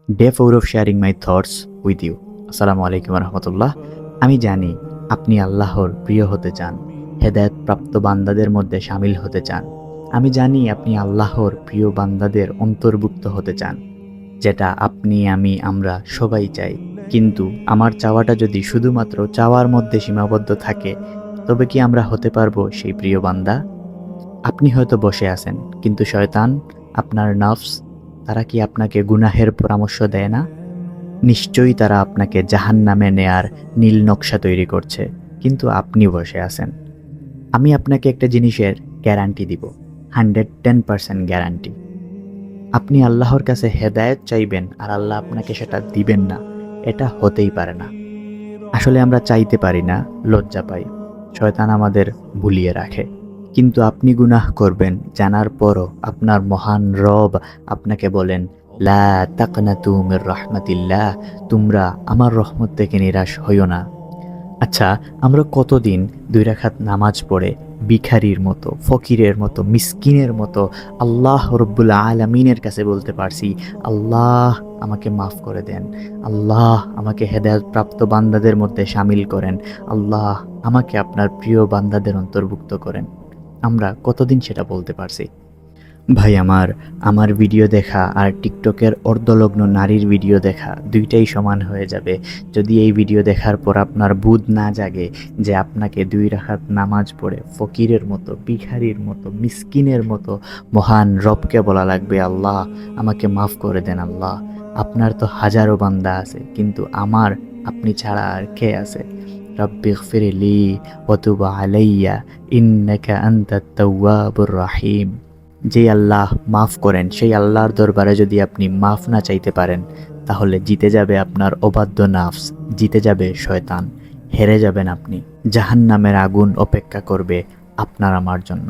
day 4 of sharing my thoughts with you. আসসালামু আলাইকুম রহমতুল্লাহ। আমি জানি আপনি আল্লাহর প্রিয় হতে চান, হেদায়েত প্রাপ্ত বান্দাদের মধ্যে শামিল হতে চান। আমি জানি আপনি আল্লাহর প্রিয় বান্দাদের অন্তর্ভুক্ত হতে চান, যেটা আপনি, আমি, আমরা সবাই চাই। কিন্তু আমার চাওয়াটা যদি শুধুমাত্র চাওয়ার মধ্যে সীমাবদ্ধ থাকে, তবে কি আমরা হতে পারবো সেই প্রিয় বান্দা? আপনি হয়তো বসে আছেন, কিন্তু শয়তান, আপনার নফস, তারা কি আপনাকে গুনাহের পরামর্শ দেয় না? নিশ্চয়ই তারা আপনাকে জাহান্নামে নেয়ার নীল নকশা তৈরি করছে, কিন্তু আপনি বসে আছেন। আমি আপনাকে একটা জিনিসের গ্যারান্টি দিব, 110% গ্যারান্টি। আপনি আল্লাহর কাছে হেদায়েত চাইবেন আর আল্লাহ আপনাকে সেটা দিবেন না, এটা হতেই পারে না। আসলে আমরা চাইতে পারি না, লজ্জা পাই, শয়তান আমাদের ভুলিয়ে রাখে। কিন্তু আপনি গুনাহ করবেন জানার পরও আপনার মহান রব আপনাকে বলেন, লা তাকনাতু মির রাহমাতিল্লাহ, তোমরা আমার রহমত থেকে নিরাশ হইও না। আচ্ছা, আমরা কতদিন 2 রাকাত নামাজ পড়ে ভিখারির মতো, ফকিরের মতো, মিসকিনের মতো আল্লাহ রব্বুল আলামিনের কাছে বলতে পারছি, আল্লাহ আমাকে মাফ করে দেন, আল্লাহ আমাকে হেদায়েত প্রাপ্ত বান্দাদের মধ্যে শামিল করেন, আল্লাহ আমাকে আপনার প্রিয় বান্দাদের অন্তর্ভুক্ত করেন। আমরা কতদিন সেটা বলতে পারছি? ভাই আমার ভিডিও দেখা আর টিকটকের অর্ধলগ্ন নারীর ভিডিও দেখা দুইটাই সমান হয়ে যাবে, যদি এই ভিডিও দেখার পর আপনার বুধ না জাগে যে আপনাকে 2 রাকাত নামাজ পড়ে ফকিরের মতো, ভিখারির মতো, মিসকিনের মতো মহান রবকে বলা লাগবে, আল্লাহ আমাকে মাফ করে দেন। আল্লাহ, আপনার তো হাজারো বান্দা আছে, কিন্তু আপনি ছাড়া আর কে আছে? রব্বিগফিরলি ওয়া তুব আলাইয়া ইন্নাকা আনতাত তাওয়াবুর রাহিম। যেই আল্লাহ মাফ করেন, সেই আল্লাহর দরবারে যদি আপনি মাফ না চাইতে পারেন, তাহলে জিতে যাবে আপনার অবাধ্য নাফস, জিতে যাবে শয়তান, হেরে যাবেন আপনি। জাহান্নামের আগুন অপেক্ষা করবে আপনার আমার জন্য।